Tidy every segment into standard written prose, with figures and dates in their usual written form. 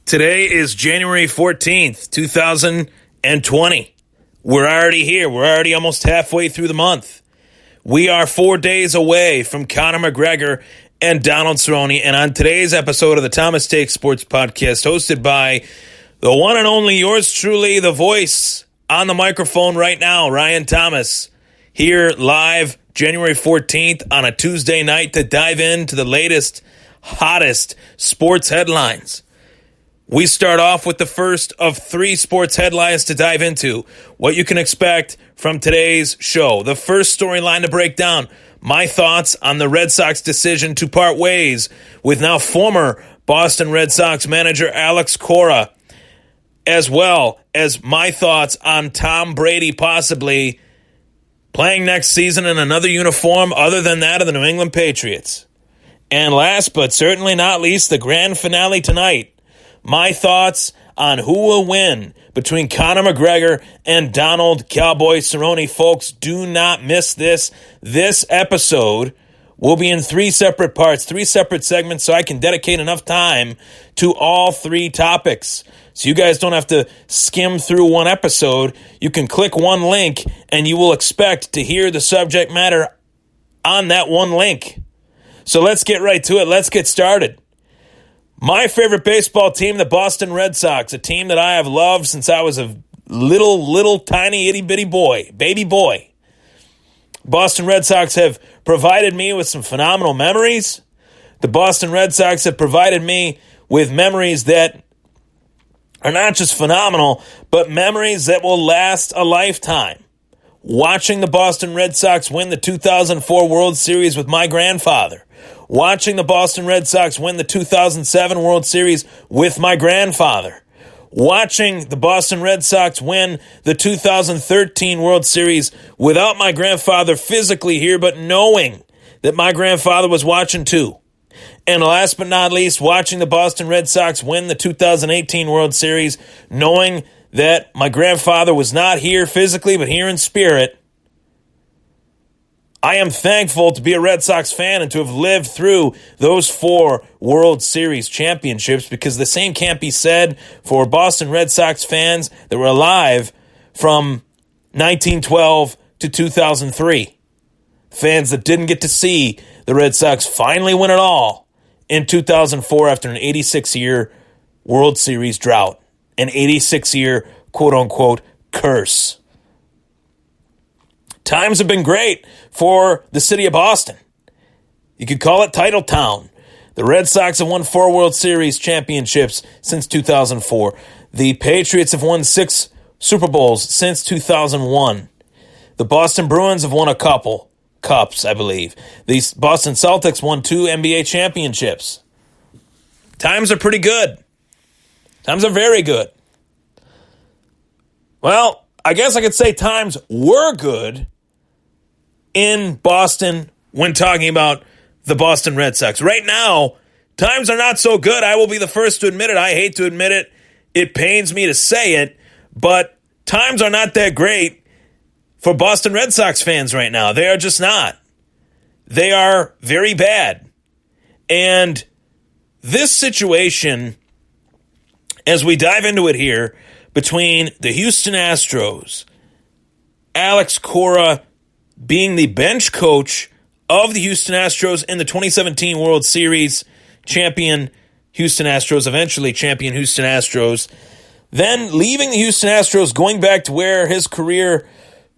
Today is January 14th, 2020. We're already here. We're already almost halfway through the month. We are 4 days away from Conor McGregor and Donald Cerrone. And on today's episode of the Thomas Take Sports Podcast, hosted by the one and only yours truly, the voice on the microphone right now, Ryan Thomas, here live January 14th on a Tuesday night to dive into the latest, hottest sports headlines. We start off with the first of three sports headlines to dive into. What you can expect from today's show. The first storyline to break down, my thoughts on the Red Sox decision to part ways with now former Boston Red Sox manager Alex Cora, as well as my thoughts on Tom Brady possibly playing next season in another uniform other than that of the New England Patriots. And last but certainly not least, the grand finale tonight. My thoughts on who will win between Conor McGregor and Donald Cowboy Cerrone. Folks, do not miss this. This episode will be in three separate parts, three separate segments, so I can dedicate enough time to all three topics. So you guys don't have to skim through one episode. You can click one link, and you will expect to hear the subject matter on that one link. So let's get right to it. Let's get started. My favorite baseball team, the Boston Red Sox, a team that I have loved since I was a little tiny itty-bitty boy, baby boy. Boston Red Sox have provided me with some phenomenal memories. The Boston Red Sox have provided me with memories that are not just phenomenal, but memories that will last a lifetime. Watching the Boston Red Sox win the 2004 World Series with my grandfather. Watching the Boston Red Sox win the 2007 World Series with my grandfather. Watching the Boston Red Sox win the 2013 World Series without my grandfather physically here, but knowing that my grandfather was watching too. And last but not least, watching the Boston Red Sox win the 2018 World Series, knowing that my grandfather was not here physically, but here in spirit. I am thankful to be a Red Sox fan and to have lived through those four World Series championships, because the same can't be said for Boston Red Sox fans that were alive from 1912 to 2003. Fans that didn't get to see the Red Sox finally win it all in 2004 after an 86-year World Series drought, an 86-year quote-unquote curse. Times have been great for the city of Boston. You could call it Title Town. The Red Sox have won 4 World Series championships since 2004. The Patriots have won 6 Super Bowls since 2001. The Boston Bruins have won a couple cups, I believe. The Boston Celtics won 2 NBA championships. Times are pretty good. Times are very good. Well, I guess I could say times were good in Boston when talking about the Boston Red Sox. Right now, times are not so good. I will be the first to admit it. I hate to admit it. It pains me to say it, but times are not that great for Boston Red Sox fans right now. They are just not. They are very bad. And this situation, as we dive into it here, between the Houston Astros, Alex Cora being the bench coach of the Houston Astros in the 2017 World Series, champion Houston Astros, eventually champion Houston Astros, then leaving the Houston Astros, going back to where his career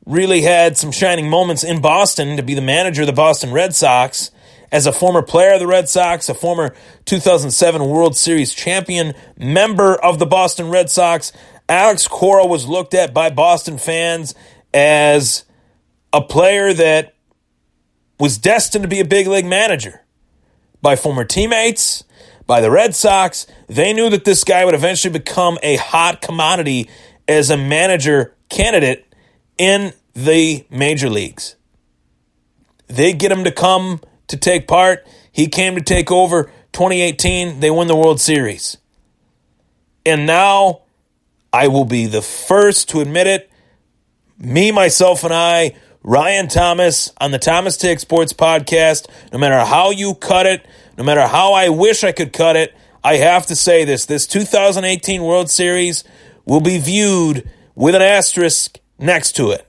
really had some shining moments in Boston, to be the manager of the Boston Red Sox, as a former player of the Red Sox, a former 2007 World Series champion, member of the Boston Red Sox. Alex Cora was looked at by Boston fans as a player that was destined to be a big league manager. By former teammates, by the Red Sox, they knew that this guy would eventually become a hot commodity as a manager candidate in the major leagues. They get him to come to take part. He came to take over. 2018, they win the World Series. And now, I will be the first to admit it, me, myself, and I, Ryan Thomas, on the Thomas Take Sports Podcast, no matter how you cut it, no matter how I wish I could cut it, I have to say this. This 2018 World Series will be viewed with an asterisk next to it.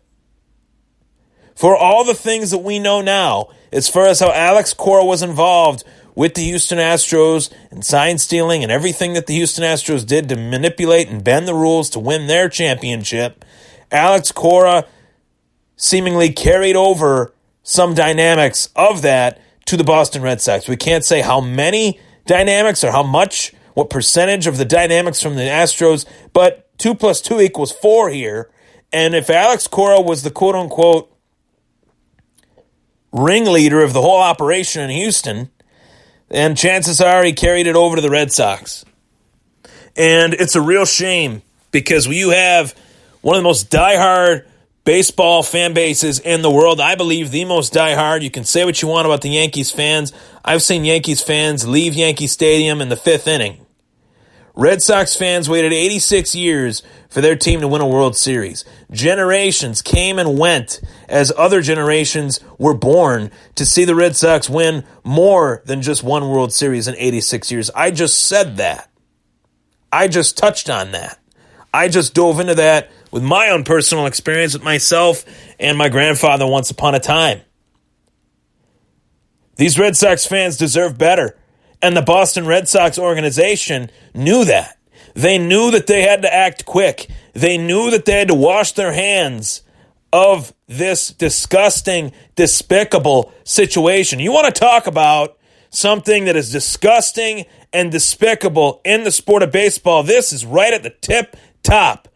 For all the things that we know now, as far as how Alex Cora was involved with the Houston Astros and sign stealing and everything that the Houston Astros did to manipulate and bend the rules to win their championship, Alex Cora seemingly carried over some dynamics of that to the Boston Red Sox. We can't say how many dynamics or how much, what percentage of the dynamics from the Astros, but 2 + 2 = 4 here. And if Alex Cora was the quote-unquote ringleader of the whole operation in Houston, and chances are he carried it over to the Red Sox. And it's a real shame because you have one of the most diehard baseball fan bases in the world. I believe the most diehard. You can say what you want about the Yankees fans. I've seen Yankees fans leave Yankee Stadium in the 5th inning. Red Sox fans waited 86 years for their team to win a World Series. Generations came and went as other generations were born to see the Red Sox win more than just one World Series in 86 years. I just said that. I just touched on that. I just dove into that with my own personal experience with myself and my grandfather once upon a time. These Red Sox fans deserve better. And the Boston Red Sox organization knew that. They knew that they had to act quick. They knew that they had to wash their hands of this disgusting, despicable situation. You want to talk about something that is disgusting and despicable in the sport of baseball? This is right at the tip top.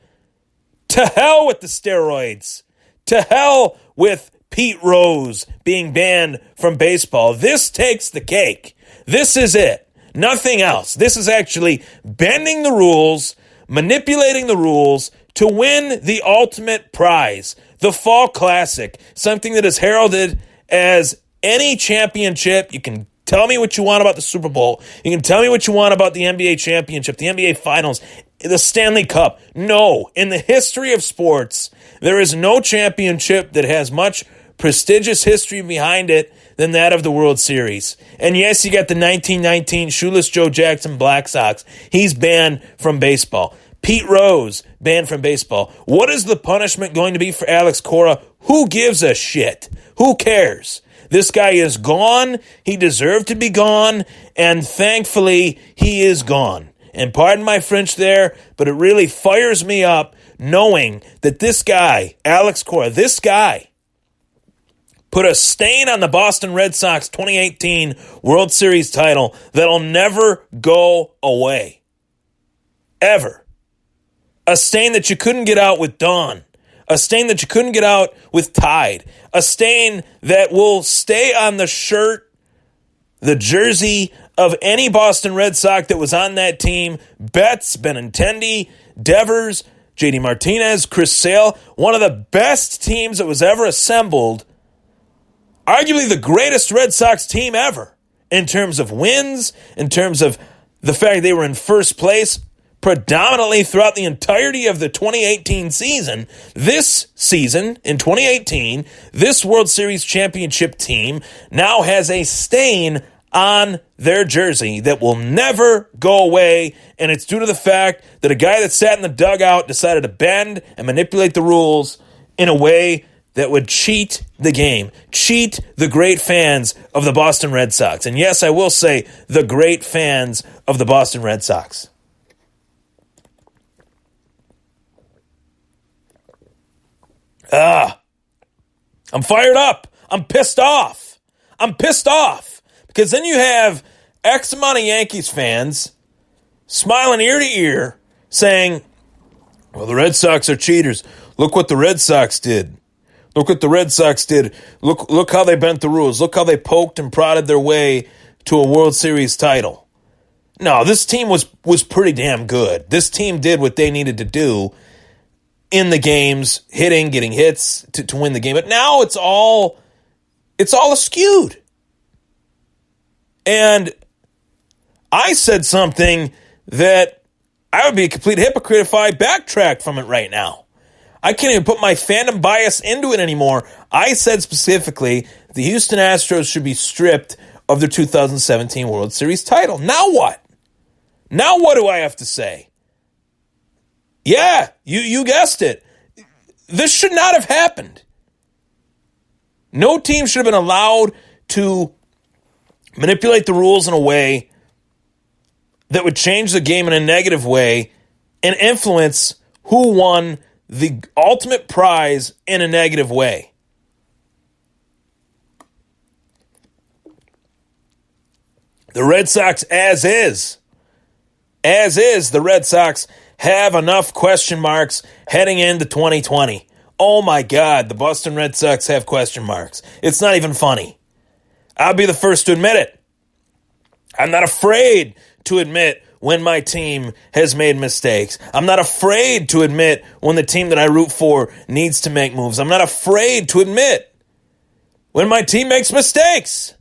To hell with the steroids. To hell with Pete Rose being banned from baseball. This takes the cake. This is it. Nothing else. This is actually bending the rules, manipulating the rules to win the ultimate prize, the Fall Classic, something that is heralded as any championship. You can tell me what you want about the Super Bowl. You can tell me what you want about the NBA championship, the NBA Finals, the Stanley Cup. No, in the history of sports, there is no championship that has much prestigious history behind it than that of the World Series. And yes, you got the 1919 Shoeless Joe Jackson Black Sox. He's banned from baseball. Pete Rose, banned from baseball. What is the punishment going to be for Alex Cora? Who gives a shit? Who cares? This guy is gone. He deserved to be gone. And thankfully, he is gone. And pardon my French there, but it really fires me up knowing that this guy, Alex Cora, this guy, put a stain on the Boston Red Sox 2018 World Series title that'll never go away. Ever. A stain that you couldn't get out with Dawn. A stain that you couldn't get out with Tide. A stain that will stay on the shirt, the jersey of any Boston Red Sox that was on that team. Betts, Benintendi, Devers, JD Martinez, Chris Sale. One of the best teams that was ever assembled. Arguably the greatest Red Sox team ever in terms of wins, in terms of the fact they were in first place predominantly throughout the entirety of the 2018 season. This season, in 2018, this World Series championship team now has a stain on their jersey that will never go away, and it's due to the fact that a guy that sat in the dugout decided to bend and manipulate the rules in a way that would cheat the game, cheat the great fans of the Boston Red Sox. And yes, I will say the great fans of the Boston Red Sox. I'm fired up. I'm pissed off. Because then you have X amount of Yankees fans smiling ear to ear saying, well, the Red Sox are cheaters. Look what the Red Sox did. Look what the Red Sox did. Look how they bent the rules. Look how they poked and prodded their way to a World Series title. No, this team was pretty damn good. This team did what they needed to do in the games, hitting, getting hits to win the game. But now it's all skewed. And I said something that I would be a complete hypocrite if I backtracked from it right now. I can't even put my fandom bias into it anymore. I said specifically the Houston Astros should be stripped of their 2017 World Series title. Now what? Now what do I have to say? Yeah, you guessed it. This should not have happened. No team should have been allowed to manipulate the rules in a way that would change the game in a negative way and influence who won the ultimate prize in a negative way. The Red Sox, as is, the Red Sox have enough question marks heading into 2020. Oh my God, the Boston Red Sox have question marks. It's not even funny. I'll be the first to admit it. I'm not afraid to admit when my team has made mistakes. I'm not afraid to admit when the team that I root for needs to make moves. I'm not afraid to admit when my team makes mistakes.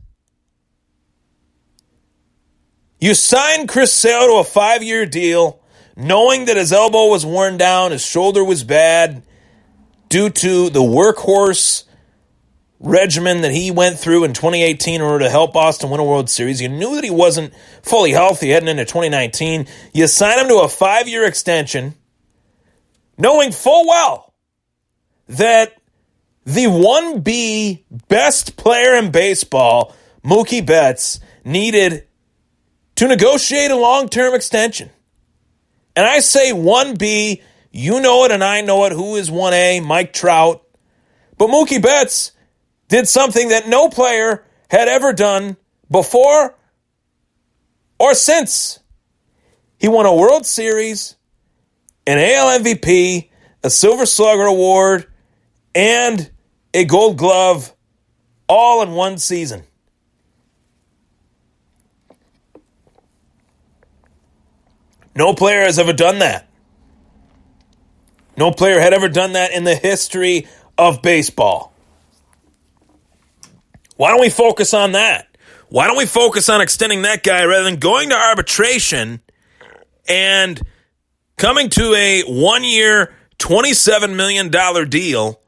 You signed Chris Sale to a 5-year deal, knowing that his elbow was worn down, his shoulder was bad, due to the workhorse regimen that he went through in 2018 in order to help Boston win a World Series. You knew that he wasn't fully healthy heading into 2019. You signed him to a 5-year extension, knowing full well that the 1B best player in baseball, Mookie Betts, needed to negotiate a long-term extension. And I say 1B, you know it and I know it. Who is 1A? Mike Trout. But Mookie Betts did something that no player had ever done before or since. He won a World Series, an AL MVP, a Silver Slugger Award, and a Gold Glove all in one season. No player has ever done that. No player had ever done that in the history of baseball. Why don't we focus on that? Why don't we focus on extending that guy rather than going to arbitration and coming to a 1-year, $27 million deal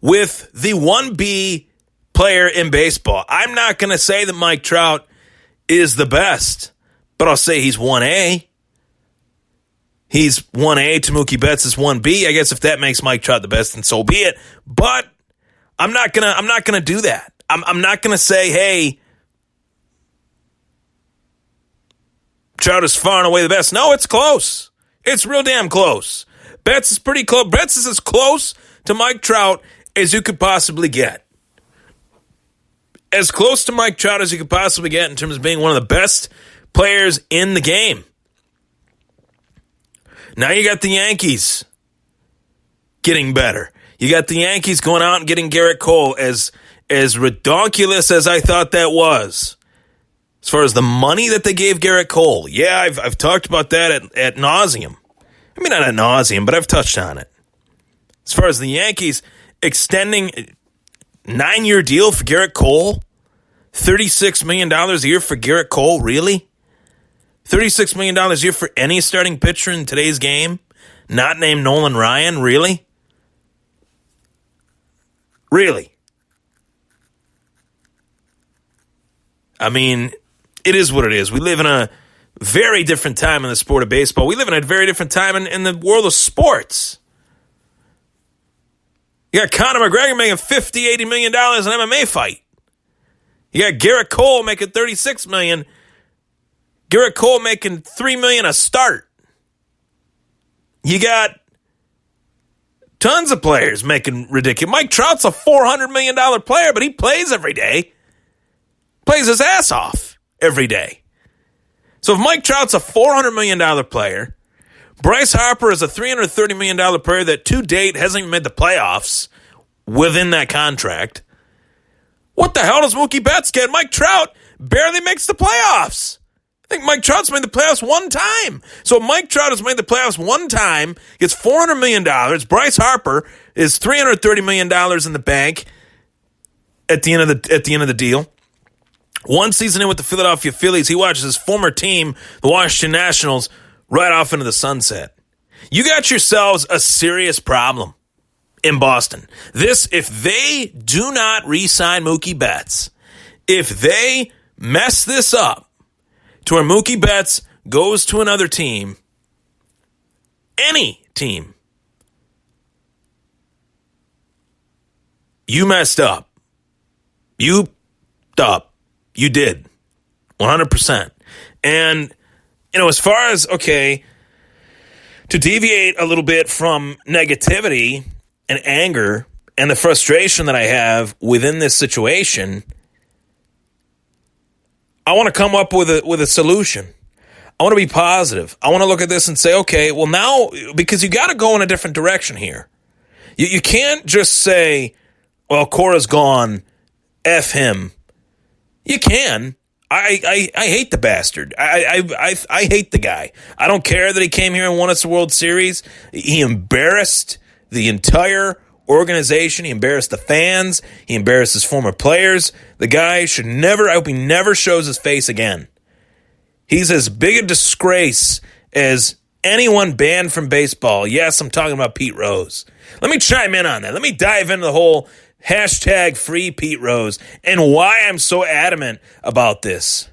with the 1B player in baseball? I'm not going to say that Mike Trout is the best, but I'll say he's 1A. He's 1A to Mookie Betts is 1B. I guess if that makes Mike Trout the best, then so be it. But I'm not gonna do that. I'm not gonna say, hey, Trout is far and away the best. No, it's close. It's real damn close. Betts is pretty close. Betts is as close to Mike Trout as you could possibly get. As close to Mike Trout as you could possibly get in terms of being one of the best players in the game. Now you got the Yankees getting better. You got the Yankees going out and getting Garrett Cole, as ridiculous as I thought that was. As far as the money that they gave Garrett Cole, yeah, I've talked about that at nauseum. I mean, not at nauseum, but I've touched on it. As far as the Yankees extending a 9-year deal for Garrett Cole, $36 million a year for Garrett Cole, really? $36 million a year for any starting pitcher in today's game, not named Nolan Ryan, really? Really? I mean, it is what it is. We live in a very different time in the sport of baseball. We live in a very different time in the world of sports. You got Conor McGregor making $50, $80 million in an MMA fight. You got Garrett Cole making $36 million. Garrett Cole making $3 million a start. You got tons of players making ridiculous. Mike Trout's a $400 million player, but he plays every day. Plays his ass off every day. So if Mike Trout's a $400 million player, Bryce Harper is a $330 million player that to date hasn't even made the playoffs within that contract. What the hell does Mookie Betts get? Mike Trout barely makes the playoffs. I think Mike Trout's made the playoffs one time. So Mike Trout has made the playoffs one time, gets $400 million. Bryce Harper is $330 million in the bank at the end of the deal. One season in with the Philadelphia Phillies, he watches his former team, the Washington Nationals, right off into the sunset. You got yourselves a serious problem in Boston. If they do not re-sign Mookie Betts, if they mess this up, to where Mookie Betts goes to another team, any team, you messed up. You did. 100%. And, as far as, okay, to deviate a little bit from negativity and anger and the frustration that I have within this situation, I want to come up with a solution. I want to be positive. I want to look at this and say, okay, well now, because you got to go in a different direction here. You can't just say, well, Cora's gone, F him. You can. I hate the bastard. I hate the guy. I don't care that he came here and won us the World Series. He embarrassed the entire organization. He embarrassed the fans. He embarrassed his former players. The guy should never, I hope he never shows his face again. He's as big a disgrace as anyone banned from baseball. Yes, I'm talking about Pete Rose. Let me chime in on that. Let me dive into the whole hashtag free Pete Rose and why I'm so adamant about this.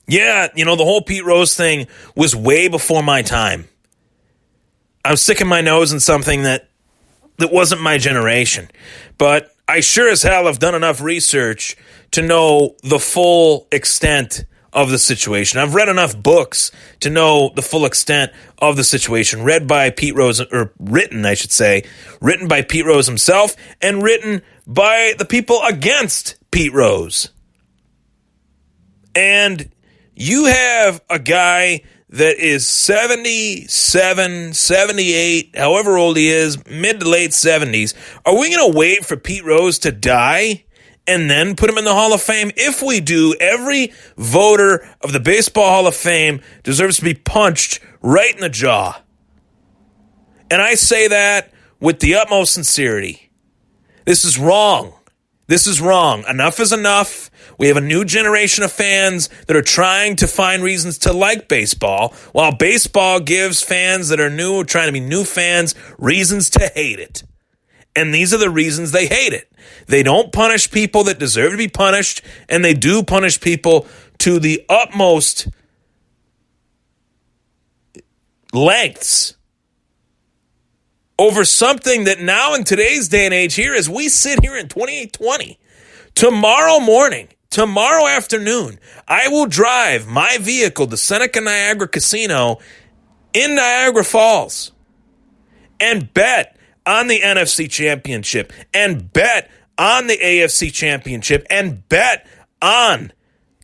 Yeah, the whole Pete Rose thing was way before my time. I was sticking my nose in something that wasn't my generation. But I sure as hell have done enough research to know the full extent of the situation. I've read enough books to know the full extent of the situation, read by Pete Rose, or written, I should say, written by Pete Rose himself and written by the people against Pete Rose. And you have a guy that is 77, 78, however old he is, mid to late 70s. Are we going to wait for Pete Rose to die and then put him in the Hall of Fame? If we do, every voter of the Baseball Hall of Fame deserves to be punched right in the jaw. And I say that with the utmost sincerity. This is wrong. This is wrong. Enough is enough. We have a new generation of fans that are trying to find reasons to like baseball, while baseball gives fans that are new, trying to be new fans, reasons to hate it. And these are the reasons they hate it. They don't punish people that deserve to be punished, and they do punish people to the utmost lengths over something that now in today's day and age here, as we sit here in 2820, tomorrow afternoon, I will drive my vehicle to Seneca Niagara Casino in Niagara Falls and bet on the NFC Championship and bet on the AFC Championship and bet on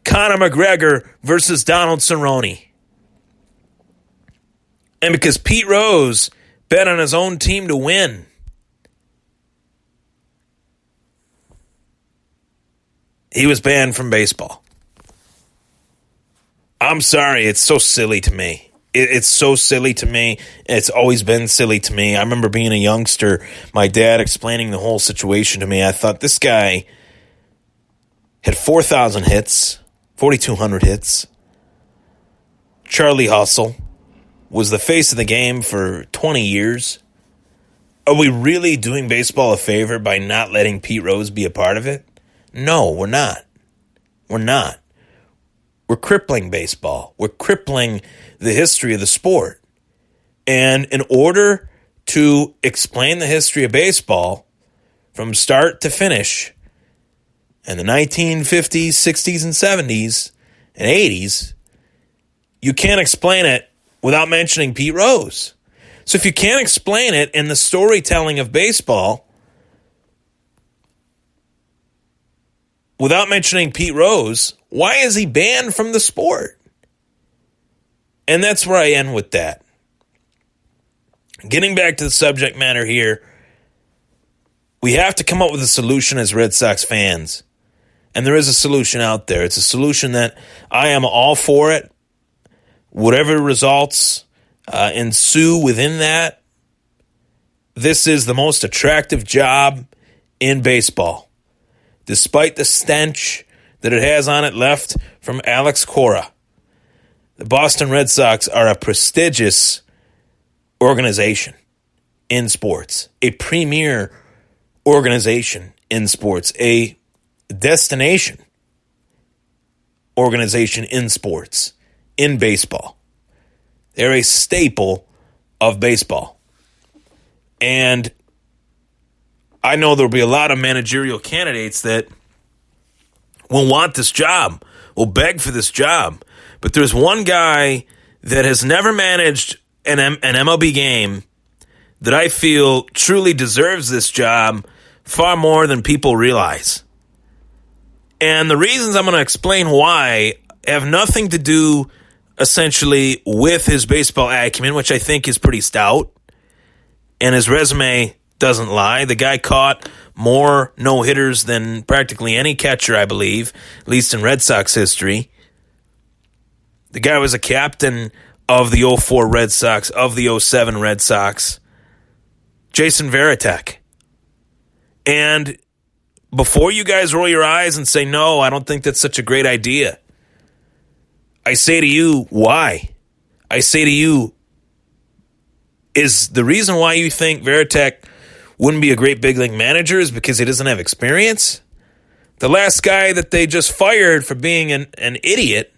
Conor McGregor versus Donald Cerrone. And because Pete Rose bet on his own team to win, he was banned from baseball. I'm sorry, it's so silly to me. It's so silly to me. It's always been silly to me. I remember being a youngster, my dad explaining the whole situation to me. I thought, this guy had 4,000 hits, 4,200 hits. Charlie Hustle was the face of the game for 20 years. Are we really doing baseball a favor by not letting Pete Rose be a part of it? No, we're not. We're not. We're crippling baseball. We're crippling the history of the sport. And in order to explain the history of baseball from start to finish in the 1950s, 60s, and 70s and 80s, you can't explain it without mentioning Pete Rose. So if you can't explain it in the storytelling of baseball without mentioning Pete Rose, why is he banned from the sport? And that's where I end with that. Getting back to the subject matter here, we have to come up with a solution as Red Sox fans. And there is a solution out there. It's a solution that I am all for it. Whatever results ensue within that, this is the most attractive job in baseball. Despite the stench that it has on it left from Alex Cora, the Boston Red Sox are a prestigious organization in sports, a premier organization in sports, a destination organization in sports, in baseball. They're a staple of baseball. And I know there'll be a lot of managerial candidates that will want this job, will beg for this job. But there's one guy that has never managed an MLB game that I feel truly deserves this job far more than people realize. And the reasons I'm going to explain why have nothing to do essentially with his baseball acumen, which I think is pretty stout, and his resume doesn't lie. The guy caught more no-hitters than practically any catcher, I believe, at least in Red Sox history. The guy was a captain of the 04 Red Sox, of the 07 Red Sox, Jason Varitek. And before you guys roll your eyes and say, no, I don't think that's such a great idea, I say to you, why? I say to you, is the reason why you think Varitek wouldn't be a great big league manager is because he doesn't have experience? The last guy that they just fired for being an idiot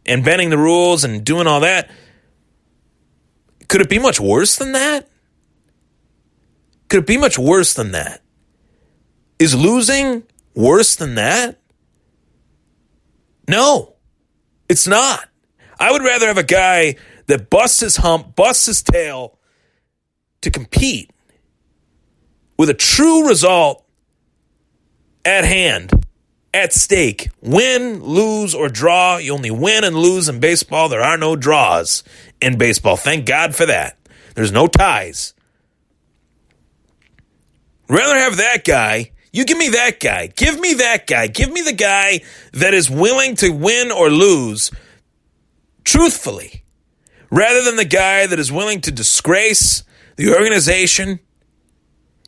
and bending the rules and doing all that, could it be much worse than that? Could it be much worse than that? Is losing worse than that? No, it's not. I would rather have a guy that busts his hump, busts his tail to compete with a true result at hand, at stake. Win, lose, or draw. You only win and lose in baseball. There are no draws in baseball. Thank God for that. There's no ties. Rather have that guy. You give me that guy. Give me that guy. Give me the guy that is willing to win or lose truthfully, rather than the guy that is willing to disgrace the organization,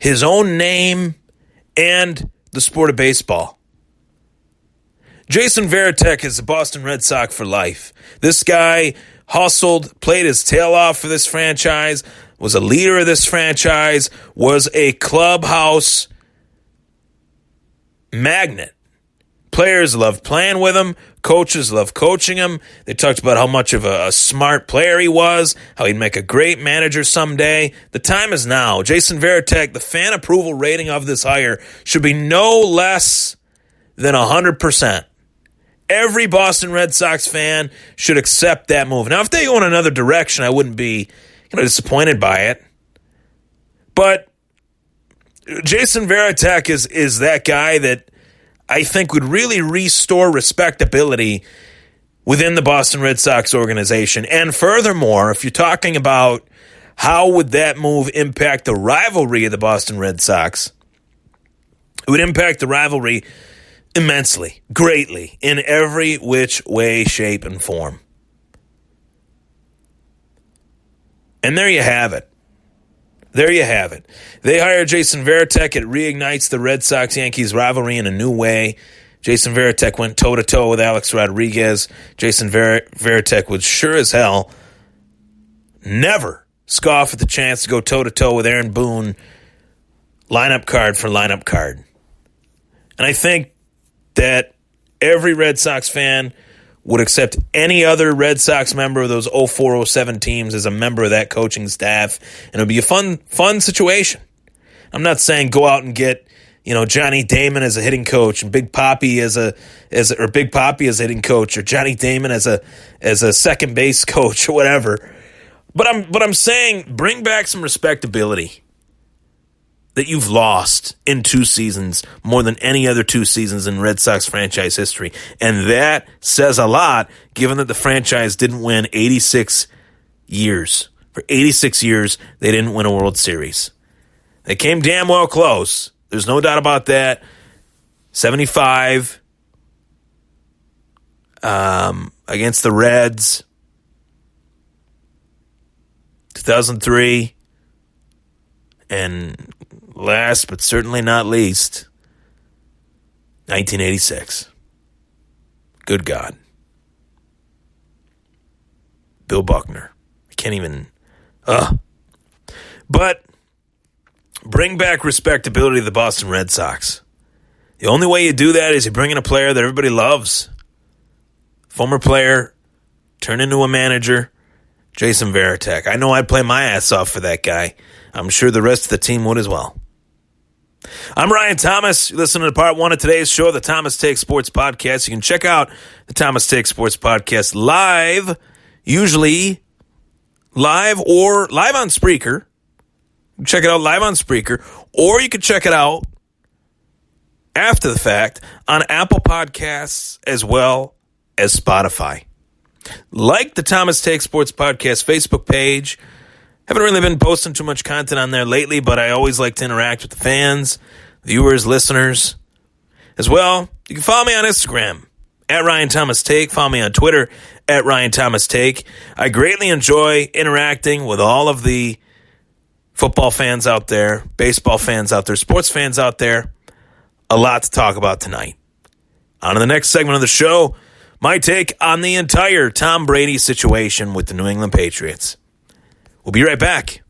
his own name, and the sport of baseball. Jason Varitek is the Boston Red Sox for life. This guy hustled, played his tail off for this franchise, was a leader of this franchise, was a clubhouse magnet. Players loved playing with him. Coaches loved coaching him. They talked about how much of a smart player he was, how he'd make a great manager someday. The time is now. Jason Varitek, the fan approval rating of this hire should be no less than 100%. Every Boston Red Sox fan should accept that move. Now, if they go in another direction, I wouldn't be disappointed by it. But Jason Varitek is that guy that I think would really restore respectability within the Boston Red Sox organization. And furthermore, if you're talking about how would that move impact the rivalry of the Boston Red Sox, it would impact the rivalry immensely, greatly, in every which way, shape, and form. And there you have it. There you have it. They hire Jason Varitek. It reignites the Red Sox-Yankees rivalry in a new way. Jason Varitek went toe-to-toe with Alex Rodriguez. Jason Varitek would sure as hell never scoff at the chance to go toe-to-toe with Aaron Boone, lineup card for lineup card. And I think that every Red Sox fan would accept any other Red Sox member of those 04-07 teams as a member of that coaching staff, and it would be a fun situation. I'm not saying go out and get, Johnny Damon as a hitting coach and Big Papi as a hitting coach, or Johnny Damon as a second base coach or whatever. But I'm saying bring back some respectability that you've lost in 2 seasons, more than any other 2 seasons in Red Sox franchise history. And that says a lot, given that the franchise didn't win 86 years. For 86 years, they didn't win a World Series. They came damn well close. There's no doubt about that. 75 against the Reds. 2003. And last but certainly not least, 1986. Good God. Bill Buckner. I can't even... But bring back respectability to the Boston Red Sox. The only way you do that is you bring in a player that everybody loves. former player, turned into a manager, Jason Varitek. I know I'd play my ass off for that guy. I'm sure the rest of the team would as well. I'm Ryan Thomas. You're listening to part one of today's show, the Thomas Take Sports Podcast. You can check out the Thomas Take Sports Podcast live, usually live or live on Spreaker. Check it out live on Spreaker, or you can check it out after the fact on Apple Podcasts as well as Spotify. Like the Thomas Take Sports Podcast Facebook page. Haven't really been posting too much content on there lately, but I always like to interact with the fans, viewers, listeners. As well, you can follow me on Instagram, at Ryan Thomas Take. Follow me on Twitter, at Ryan Thomas Take. I greatly enjoy interacting with all of the football fans out there, baseball fans out there, sports fans out there. A lot to talk about tonight. On to the next segment of the show, my take on the entire Tom Brady situation with the New England Patriots. We'll be right back.